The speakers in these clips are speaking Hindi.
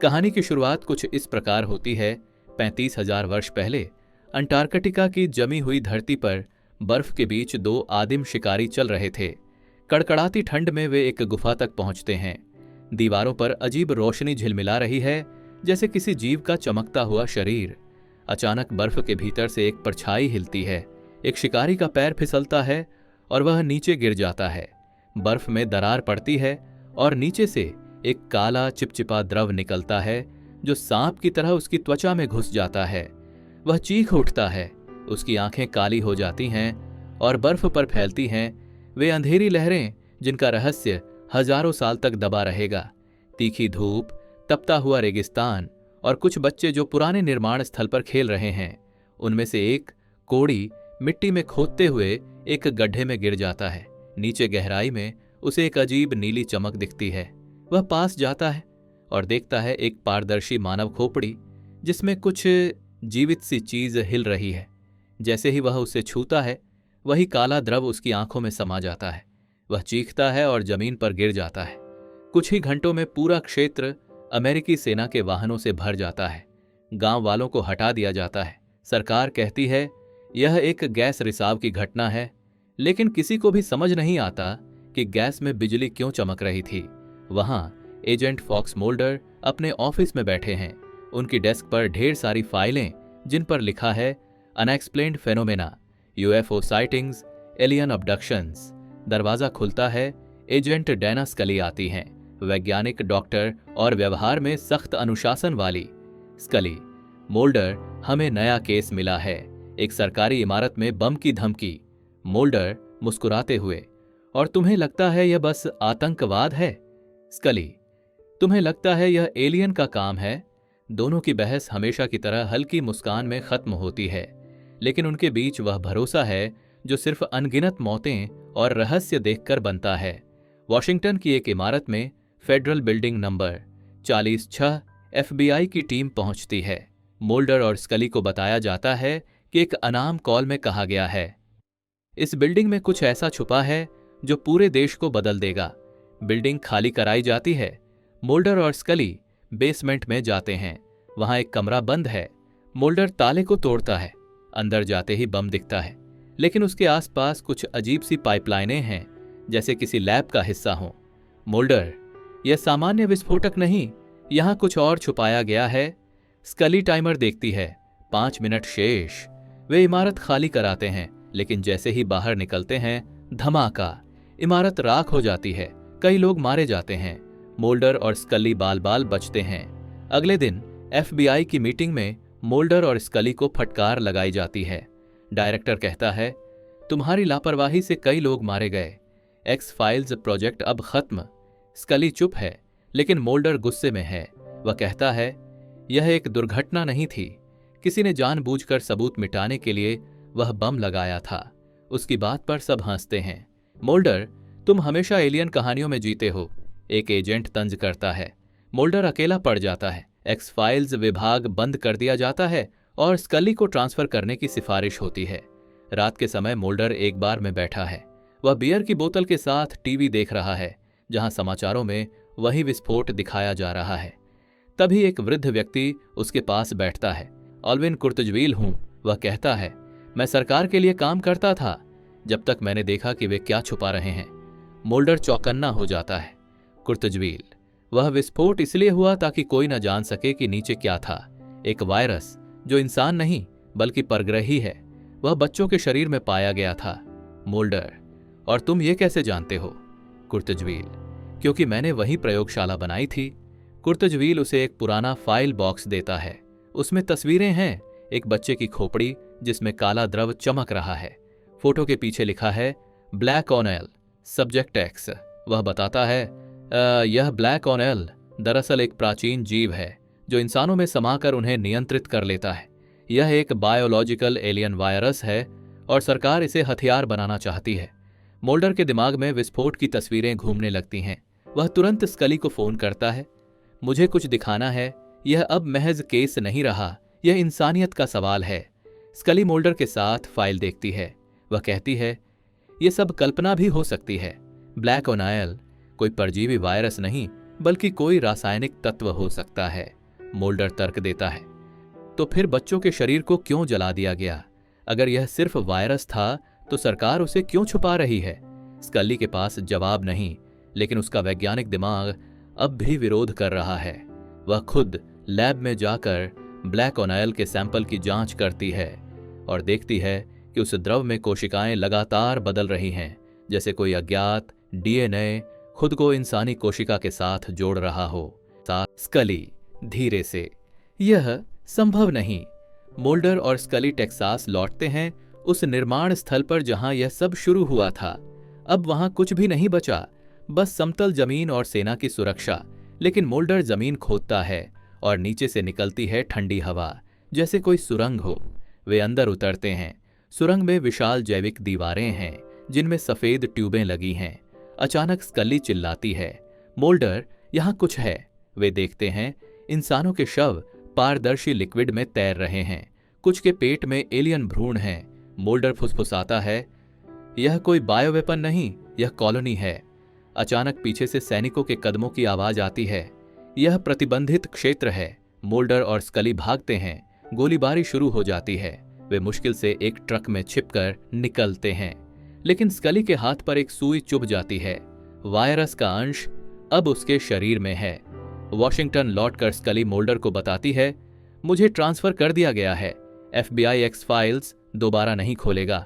कहानी की शुरुआत कुछ इस प्रकार होती है। 35,000 वर्ष पहले अंटार्कटिका की जमी हुई धरती पर बर्फ के बीच दो आदिम शिकारी चल रहे थे। कड़कड़ाती ठंड में वे एक गुफा तक पहुंचते हैं। दीवारों पर अजीब रोशनी झिलमिला रही है, जैसे किसी जीव का चमकता हुआ शरीर। अचानक बर्फ के भीतर से एक परछाई हिलती है। एक शिकारी का पैर फिसलता है और वह नीचे गिर जाता है। बर्फ में दरार पड़ती है और नीचे से एक काला चिपचिपा द्रव निकलता है जो सांप की तरह उसकी त्वचा में घुस जाता है। वह चीख उठता है, उसकी आंखें काली हो जाती हैं और बर्फ पर फैलती हैं वे अंधेरी लहरें जिनका रहस्य हजारों साल तक दबा रहेगा। तीखी धूप, तपता हुआ रेगिस्तान और कुछ बच्चे जो पुराने निर्माण स्थल पर खेल रहे हैं। उनमें से एक कोड़ी मिट्टी में खोदते हुए एक गड्ढे में गिर जाता है। नीचे गहराई में उसे एक अजीब नीली चमक दिखती है। वह पास जाता है और देखता है एक पारदर्शी मानव खोपड़ी जिसमें कुछ जीवित सी चीज हिल रही है। जैसे ही वह उसे छूता है, वही काला द्रव उसकी आंखों में समा जाता है। वह चीखता है और जमीन पर गिर जाता है। कुछ ही घंटों में पूरा क्षेत्र अमेरिकी सेना के वाहनों से भर जाता है। गांव वालों को हटा दिया जाता है। सरकार कहती है यह एक गैस रिसाव की घटना है, लेकिन किसी को भी समझ नहीं आता कि गैस में बिजली क्यों चमक रही थी। वहां एजेंट फॉक्स मोल्डर अपने ऑफिस में बैठे हैं। उनकी डेस्क पर ढेर सारी फाइलें जिन पर लिखा है unexplained phenomena, UFO sightings, alien abductions. दरवाजा खुलता है। एजेंट डैना स्कली आती हैं, वैज्ञानिक, डॉक्टर और व्यवहार में सख्त अनुशासन वाली। स्कली, मोल्डर, हमें नया केस मिला है, एक सरकारी इमारत में बम की धमकी। मोल्डर मुस्कुराते हुए, और तुम्हें लगता है यह बस आतंकवाद है? स्कली, तुम्हें लगता है यह एलियन का काम है? दोनों की बहस हमेशा की तरह हल्की मुस्कान में खत्म होती है, लेकिन उनके बीच वह भरोसा है जो सिर्फ अनगिनत मौतें और रहस्य देखकर बनता है। वॉशिंगटन की एक इमारत में फेडरल बिल्डिंग नंबर 46 एफबीआई की टीम पहुंचती है। मोल्डर और स्कली को बताया जाता है कि एक अनाम कॉल में कहा गया है, इस बिल्डिंग में कुछ ऐसा छुपा है जो पूरे देश को बदल देगा। बिल्डिंग खाली कराई जाती है। मोल्डर और स्कली बेसमेंट में जाते हैं। वहां एक कमरा बंद है। मोल्डर ताले को तोड़ता है। अंदर जाते ही बम दिखता है, लेकिन उसके आसपास कुछ अजीब सी पाइपलाइनें हैं, जैसे किसी लैब का हिस्सा हो। मोल्डर, यह सामान्य विस्फोटक नहीं, यहां कुछ और छुपाया गया है। स्कली टाइमर देखती है, 5 मिनट शेष। वे इमारत खाली कराते हैं, लेकिन जैसे ही बाहर निकलते हैं, धमाका, इमारत राख हो जाती है। कई लोग मारे जाते हैं। मोल्डर और स्कली बाल बाल बचते हैं। अगले दिन एफबीआई की मीटिंग में मोल्डर और स्कली को फटकार लगाई जाती है। डायरेक्टर कहता है, तुम्हारी लापरवाही से कई लोग मारे गए, एक्स फाइल्स प्रोजेक्ट अब खत्म। स्कली चुप है, लेकिन मोल्डर गुस्से में है। वह कहता है, यह एक दुर्घटना नहीं थी, किसी ने जानबूझकर सबूत मिटाने के लिए वह बम लगाया था। उसकी बात पर सब हंसते हैं। मोल्डर, तुम हमेशा एलियन कहानियों में जीते हो, एक एजेंट तंज करता है। मोल्डर अकेला पड़ जाता है। एक्स फाइल्स विभाग बंद कर दिया जाता है और स्कली को ट्रांसफर करने की सिफारिश होती है। रात के समय मोल्डर एक बार में बैठा है। वह बियर की बोतल के साथ टीवी देख रहा है, जहां समाचारों में वही विस्फोट दिखाया जा रहा है। तभी एक वृद्ध व्यक्ति उसके पास बैठता है। ऑल्विन कुर्तजवील हूं, वह कहता है। मैं सरकार के लिए काम करता था, जब तक मैंने देखा कि वे क्या छुपा रहे हैं। मोल्डर चौकन्ना हो जाता है। कुर्तजवील, वह विस्फोट इसलिए हुआ ताकि कोई न जान सके कि नीचे क्या था। एक वायरस जो इंसान नहीं बल्कि परग्रही है। वह बच्चों के शरीर में पाया गया था। मोल्डर, और तुम ये कैसे जानते हो? कुर्तजवील, क्योंकि मैंने वही प्रयोगशाला बनाई थी। कुर्तजवील उसे एक पुराना फाइल बॉक्स देता है। उसमें तस्वीरें हैं, एक बच्चे की खोपड़ी जिसमें काला द्रव चमक रहा है। फोटो के पीछे लिखा है ब्लैक ऑनेल, सब्जेक्ट एक्स। वह बताता है, यह ब्लैक ऑनेल दरअसल एक प्राचीन जीव है जो इंसानों में समाकर उन्हें नियंत्रित कर लेता है। यह एक बायोलॉजिकल एलियन वायरस है और सरकार इसे हथियार बनाना चाहती है। मोल्डर के दिमाग में विस्फोट की तस्वीरें घूमने लगती हैं। वह तुरंत स्कली को फोन करता है। मुझे कुछ दिखाना है, यह अब महज केस नहीं रहा, यह इंसानियत का सवाल है। स्कली मोल्डर के साथ फाइल देखती है। वह कहती है, यह सब कल्पना भी हो सकती है। ब्लैक ऑनेल कोई परजीवी वायरस नहीं, बल्कि कोई रासायनिक तत्व हो सकता है, मोल्डर तर्क देता है। तो फिर बच्चों के शरीर को क्यों जला दिया गया? अगर यह सिर्फ वायरस था तो सरकार उसे क्यों छुपा रही है? स्कली के पास जवाब नहीं, लेकिन उसका वैज्ञानिक दिमाग अब भी विरोध कर रहा है। वह खुद लैब में जाकर ब्लैक ओनाइल के सैंपल की जांच करती है और देखती है कि उस द्रव में कोशिकाएं लगातार बदल रही हैं, जैसे कोई अज्ञात डीएनए खुद को इंसानी कोशिका के साथ जोड़ रहा हो। स्कली धीरे से, यह संभव नहीं। मोल्डर और स्कली टेक्सास लौटते हैं, उस निर्माण स्थल पर जहां यह सब शुरू हुआ था। अब वहां कुछ भी नहीं बचा, बस समतल जमीन और सेना की सुरक्षा। लेकिन मोल्डर जमीन खोदता है और नीचे से निकलती है ठंडी हवा, जैसे कोई सुरंग हो। वे अंदर उतरते हैं। सुरंग में विशाल जैविक दीवारें हैं जिनमें सफेद ट्यूबें लगी हैं। अचानक स्कली चिल्लाती है, मोल्डर, यहां कुछ है। वे देखते हैं, इंसानों के शव पारदर्शी लिक्विड में तैर रहे हैं। कुछ के पेट में एलियन भ्रूण हैं। मोल्डर फुसफुसाता है, यह कोई बायोवेपन नहीं, यह कॉलोनी है। अचानक पीछे से सैनिकों के कदमों की आवाज आती है। यह प्रतिबंधित क्षेत्र है। मोल्डर और स्कली भागते हैं। गोलीबारी शुरू हो जाती है। वे मुश्किल से एक ट्रक में छिपकर निकलते हैं, लेकिन स्कली के हाथ पर एक सुई चुभ जाती है। वायरस का अंश अब उसके शरीर में है। वॉशिंगटन लौटकर स्कली मोल्डर को बताती है, मुझे ट्रांसफर कर दिया गया है, FBI एक्स फाइल्स दोबारा नहीं खोलेगा।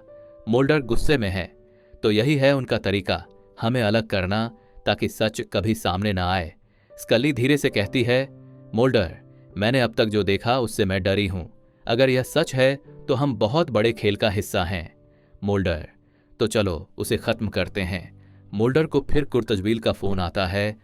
मोल्डर गुस्से में है। तो यही है उनका तरीका, हमें अलग करना ताकि सच कभी सामने ना आए। स्कली धीरे से कहती है, मोल्डर, मैंने अब तक जो देखा उससे मैं डरी हूं। अगर यह सच है तो हम बहुत बड़े खेल का हिस्सा हैं। मोल्डर, तो चलो उसे खत्म करते हैं। मोल्डर को फिर कुर्तजबील का फोन आता है,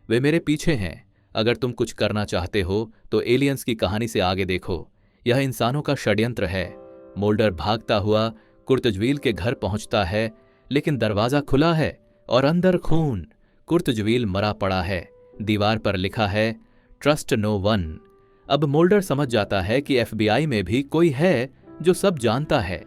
वे मेरे पीछे हैं। अगर तुम कुछ करना चाहते हो तो एलियंस की कहानी से आगे देखो, यह इंसानों का षड्यंत्र है। मोल्डर भागता हुआ कुर्तजवील के घर पहुंचता है, लेकिन दरवाजा खुला है और अंदर खून। कुर्तजवील मरा पड़ा है। दीवार पर लिखा है, ट्रस्ट नो वन। अब मोल्डर समझ जाता है कि FBI में भी कोई है जो सब जानता है।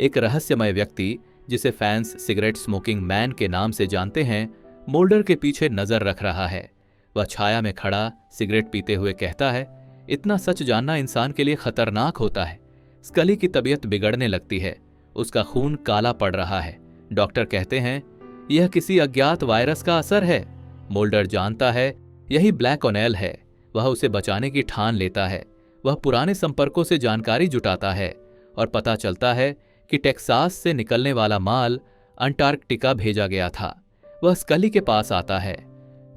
एक रहस्यमय व्यक्ति जिसे फैंस सिगरेट स्मोकिंग मैन के नाम से जानते हैं, मोल्डर के पीछे नजर रख रहा है। वह छाया में खड़ा सिगरेट पीते हुए कहता है, इतना सच जानना इंसान के लिए खतरनाक होता है। स्कली की तबीयत बिगड़ने लगती है। उसका खून काला पड़ रहा है। डॉक्टर कहते हैं, यह किसी अज्ञात वायरस का असर है। मोल्डर जानता है यही ब्लैक ओनेल है। वह उसे बचाने की ठान लेता है। वह पुराने संपर्कों से जानकारी जुटाता है और पता चलता है कि टेक्सास से निकलने वाला माल अंटार्कटिका भेजा गया था। वह स्कली के पास आता है,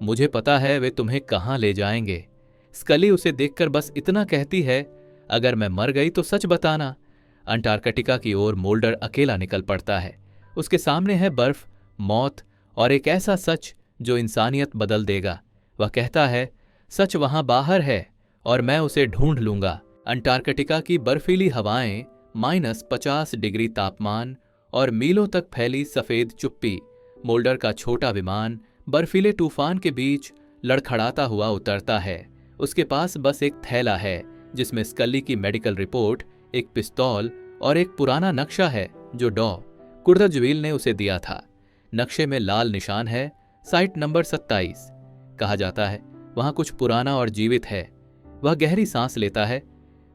मुझे पता है वे तुम्हें कहां ले जाएंगे। स्कली उसे देखकर बस इतना कहती है, अगर मैं मर गई तो सच बताना। अंटार्कटिका की ओर मोल्डर अकेला निकल पड़ता है। उसके सामने है बर्फ, मौत और एक ऐसा सच जो इंसानियत बदल देगा। वह कहता है, सच वहां बाहर है और मैं उसे ढूंढ लूंगा। अंटार्कटिका की बर्फीली हवाएं, -50 डिग्री तापमान और मीलों तक फैली सफेद चुप्पी। मोल्डर का छोटा विमान बर्फीले तूफान के बीच लड़खड़ाता हुआ उतरता है। उसके पास बस एक थैला है जिसमें स्कली की मेडिकल रिपोर्ट, एक पिस्तौल और एक पुराना नक्शा है जो कुर्तजवील ने उसे दिया था। नक्शे में लाल निशान है, साइट नंबर 27। कहा जाता है वहां कुछ पुराना और जीवित है। वह गहरी सांस लेता है।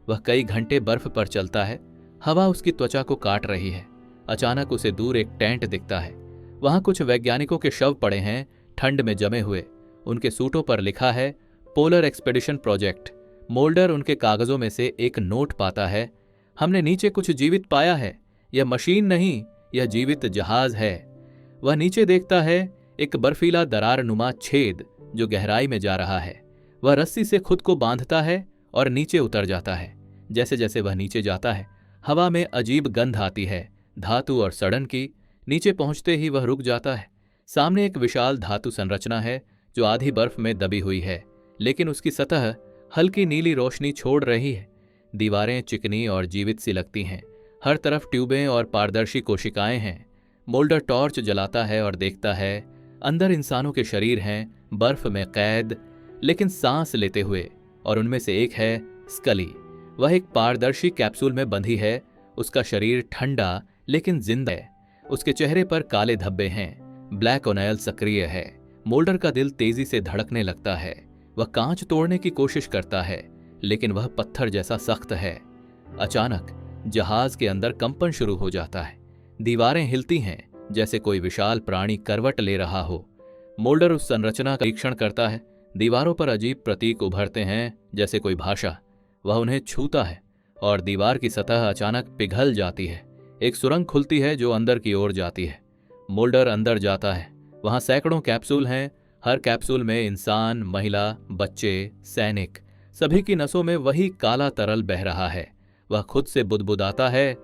वह कई घंटे बर्फ पर चलता है। हवा उसकी त्वचा को काट रही है। अचानक उसे दूर एक टेंट दिखता है। वहां कुछ वैज्ञानिकों के शव पड़े हैं, ठंड में जमे हुए। उनके सूटों पर लिखा है, पोलर एक्सपेडिशन प्रोजेक्ट। मोल्डर उनके कागजों में से एक नोट पाता है, हमने नीचे कुछ जीवित पाया है। यह मशीन नहीं, यह जीवित जहाज है। वह नीचे देखता है, एक बर्फीला दरारनुमा छेद जो गहराई में जा रहा है। वह रस्सी से खुद को बांधता है और नीचे उतर जाता है। जैसे जैसे वह नीचे जाता है, हवा में अजीब गंध आती है, धातु और सड़न की। नीचे पहुंचते ही वह रुक जाता है। सामने एक विशाल धातु संरचना है जो आधी बर्फ में दबी हुई है, लेकिन उसकी सतह हल्की नीली रोशनी छोड़ रही है। दीवारें चिकनी और जीवित सी लगती हैं। हर तरफ ट्यूबें और पारदर्शी कोशिकाएं हैं। मोल्डर टॉर्च जलाता है और देखता है, अंदर इंसानों के शरीर हैं, बर्फ में कैद, लेकिन सांस लेते हुए। और उनमें से एक है स्कली। वह एक पारदर्शी कैप्सूल में बंधी है। उसका शरीर ठंडा लेकिन जिंदा है। उसके चेहरे पर काले धब्बे हैं। ब्लैक ओनाइल सक्रिय है। मोल्डर का दिल तेजी से धड़कने लगता है। वह कांच तोड़ने की कोशिश करता है, लेकिन वह पत्थर जैसा सख्त है। अचानक जहाज के अंदर कंपन शुरू हो जाता है। दीवारें हिलती हैं, जैसे कोई विशाल प्राणी करवट ले रहा हो। मोल्डर उस संरचना का निरीक्षण करता है। दीवारों पर अजीब प्रतीक उभरते हैं, जैसे कोई भाषा। वह उन्हें छूता है और दीवार की सतह अचानक पिघल जाती है। एक सुरंग खुलती है जो अंदर की ओर जाती है। मोल्डर अंदर जाता है। वहां सैकड़ों कैप्सूल हैं। हर कैप्सूल में इंसान, महिला, बच्चे, सैनिक, सभी की नसों में वही काला तरल बह रहा है। वह खुद से बुदबुदाता है,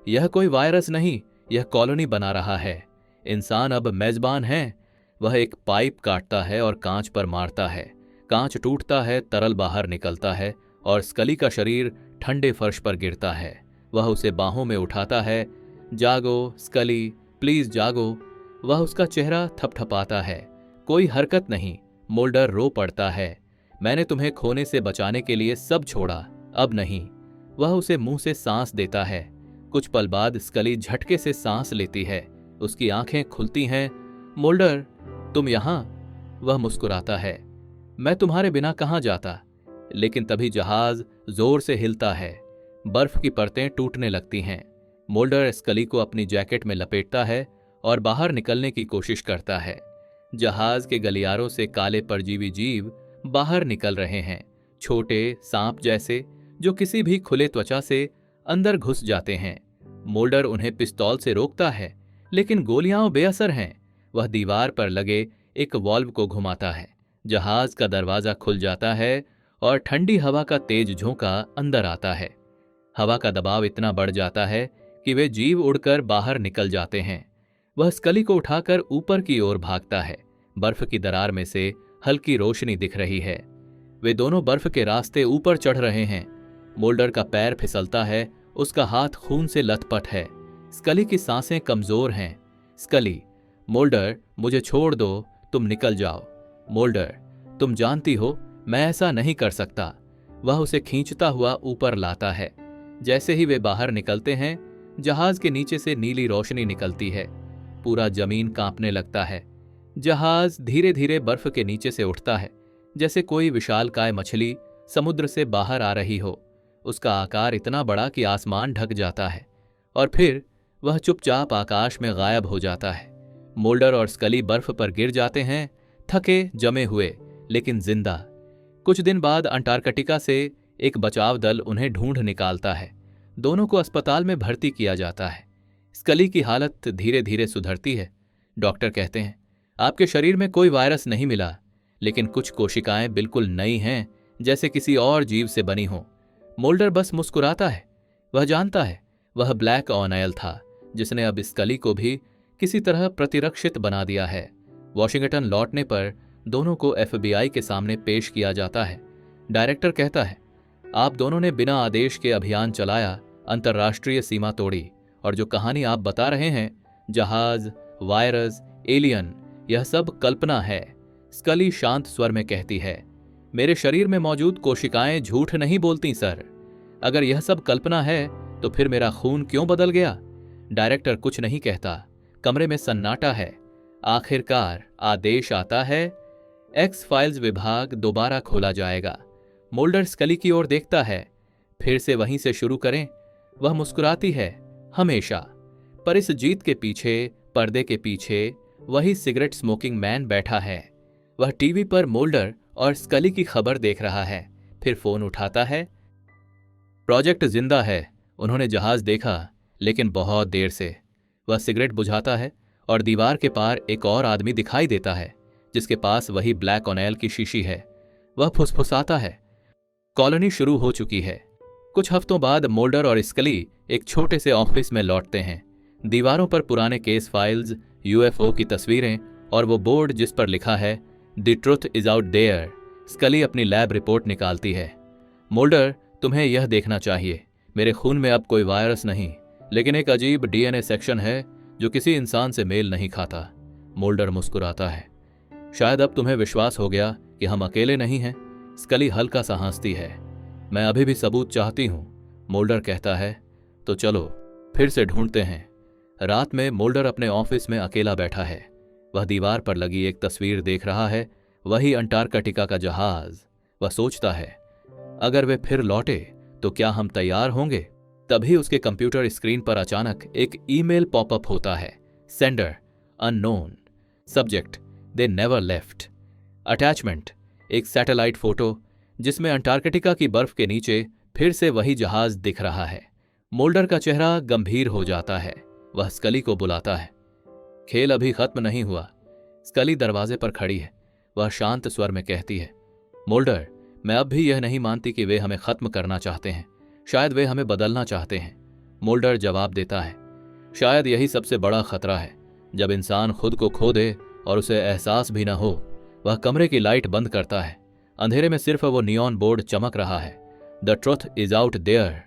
यह कोई वायरस नहीं, यह कॉलोनी बना रहा है। इंसान अब मेजबान है। वह एक पाइप काटता है और कांच पर मारता है। कांच टूटता है, तरल बाहर निकलता है और स्कली का शरीर ठंडे फर्श पर गिरता है। वह उसे बाहों में उठाता है। जागो स्कली, प्लीज जागो। वह उसका चेहरा थपथपाता है। कोई हरकत नहीं। मोल्डर रो पड़ता है। मैंने तुम्हें खोने से बचाने के लिए सब छोड़ा, अब नहीं। वह उसे मुंह से सांस देता है। कुछ पल बाद स्कली झटके से सांस लेती है। उसकी आंखें खुलती हैं। मोल्डर, तुम यहां? वह मुस्कुराता है। मैं तुम्हारे बिना कहां जाता। लेकिन तभी जहाज जोर से हिलता है। बर्फ की परतें टूटने लगती हैं। मोल्डर स्कली को अपनी जैकेट में लपेटता है और बाहर निकलने की कोशिश करता है। जहाज के गलियारों से काले परजीवी जीव बाहर निकल रहे हैं, छोटे सांप जैसे, जो किसी भी खुले त्वचा से अंदर घुस जाते हैं। मोल्डर उन्हें पिस्तौल से रोकता है, लेकिन गोलियां बेअसर हैं। वह दीवार पर लगे एक वॉल्व को घुमाता है। जहाज का दरवाजा खुल जाता है और ठंडी हवा का तेज झोंका अंदर आता है। हवा का दबाव इतना बढ़ जाता है कि वे जीव उड़कर बाहर निकल जाते हैं। वह स्कली को उठाकर ऊपर की ओर भागता है। बर्फ की दरार में से हल्की रोशनी दिख रही है। वे दोनों बर्फ के रास्ते ऊपर चढ़ रहे हैं। मोल्डर का पैर फिसलता है। उसका हाथ खून से लथपथ है। स्कली की सांसें कमजोर हैं। स्कली, मोल्डर, मुझे छोड़ दो, तुम निकल जाओ। मोल्डर, तुम जानती हो मैं ऐसा नहीं कर सकता। वह उसे खींचता हुआ ऊपर लाता है। जैसे ही वे बाहर निकलते हैं, जहाज के नीचे से नीली रोशनी निकलती है। पूरा जमीन कांपने लगता है। जहाज धीरे धीरे बर्फ के नीचे से उठता है, जैसे कोई विशालकाय मछली समुद्र से बाहर आ रही हो। उसका आकार इतना बड़ा कि आसमान ढक जाता है और फिर वह चुपचाप आकाश में गायब हो जाता है। मोल्डर और स्कली बर्फ पर गिर जाते हैं, थके जमे हुए लेकिन जिंदा। कुछ दिन बाद अंटार्कटिका से एक बचाव दल उन्हें ढूंढ निकालता है। दोनों को अस्पताल में भर्ती किया जाता है। स्कली की हालत धीरे धीरे सुधरती है। डॉक्टर कहते हैं, आपके शरीर में कोई वायरस नहीं मिला, लेकिन कुछ कोशिकाएं बिल्कुल नई हैं, जैसे किसी और जीव से बनी हों। मोल्डर बस मुस्कुराता है। वह जानता है वह ब्लैक ऑनाइल था, जिसने अब स्कली को भी किसी तरह प्रतिरक्षित बना दिया है। वॉशिंगटन लौटने पर दोनों को FBI के सामने पेश किया जाता है। डायरेक्टर कहता है, आप दोनों ने बिना आदेश के अभियान चलाया, अंतर्राष्ट्रीय सीमा तोड़ी, और जो कहानी आप बता रहे हैं, जहाज, वायरस, एलियन, यह सब कल्पना है। स्कली शांत स्वर में कहती है, मेरे शरीर में मौजूद कोशिकाएं झूठ नहीं बोलती सर। अगर यह सब कल्पना है तो फिर मेरा खून क्यों बदल गया? डायरेक्टर कुछ नहीं कहता। कमरे में सन्नाटा है। आखिरकार आदेश आता है, एक्स फाइल्स विभाग दोबारा खोला जाएगा। मोल्डर स्कली की ओर देखता है। फिर से वहीं से शुरू करें? वह मुस्कुराती है, हमेशा। पर इस जीत के पीछे, पर्दे के पीछे, वही सिगरेट स्मोकिंग मैन बैठा है। वह टीवी पर मोल्डर और स्कली की खबर देख रहा है। फिर फोन उठाता है। प्रोजेक्ट जिंदा है। उन्होंने जहाज देखा, लेकिन बहुत देर से। वह सिगरेट बुझाता है और दीवार के पार एक और आदमी दिखाई देता है, जिसके पास वही ब्लैक ऑनेल की शीशी है। वह फुसफुसाता है, कॉलोनी शुरू हो चुकी है। कुछ हफ्तों बाद मोल्डर और स्कली एक छोटे से ऑफिस में लौटते हैं। दीवारों पर पुराने केस फाइल्स, UFO की तस्वीरें और वो बोर्ड जिस पर लिखा है, the truth is out there. Scully अपनी लैब रिपोर्ट निकालती है। मोल्डर, तुम्हें यह देखना चाहिए। मेरे खून में अब कोई वायरस नहीं, लेकिन एक अजीब DNA सेक्शन है जो किसी इंसान से मेल नहीं खाता। मोल्डर मुस्कुराता है। शायद अब तुम्हें विश्वास हो गया कि हम अकेले नहीं हैं। स्कली हल्का सा हंसती है। मैं अभी भी सबूत चाहती हूं। मोल्डर कहता है, तो चलो फिर से ढूंढते हैं। रात में मोल्डर अपने ऑफिस में अकेला बैठा है। वह दीवार पर लगी एक तस्वीर देख रहा है, वही अंटार्कटिका का जहाज। वह सोचता है, अगर वे फिर लौटे तो क्या हम तैयार होंगे? तभी उसके कंप्यूटर स्क्रीन पर अचानक एक ईमेल पॉपअप होता है। Sender unknown, subject they never left, attachment एक सैटेलाइट फोटो जिसमें अंटार्कटिका की बर्फ के नीचे फिर से वही जहाज दिख रहा है। मोल्डर का चेहरा गंभीर हो जाता है। वह स्कली को बुलाता है। खेल अभी खत्म नहीं हुआ। स्कली दरवाजे पर खड़ी है। वह शांत स्वर में कहती है, मोल्डर, मैं अब भी यह नहीं मानती कि वे हमें खत्म करना चाहते हैं। शायद वे हमें बदलना चाहते हैं। मोल्डर जवाब देता है, शायद यही सबसे बड़ा खतरा है, जब इंसान खुद को खो दे और उसे एहसास भी न हो। वह कमरे की लाइट बंद करता है। अंधेरे में सिर्फ वो नियॉन बोर्ड चमक रहा है। The truth is out there.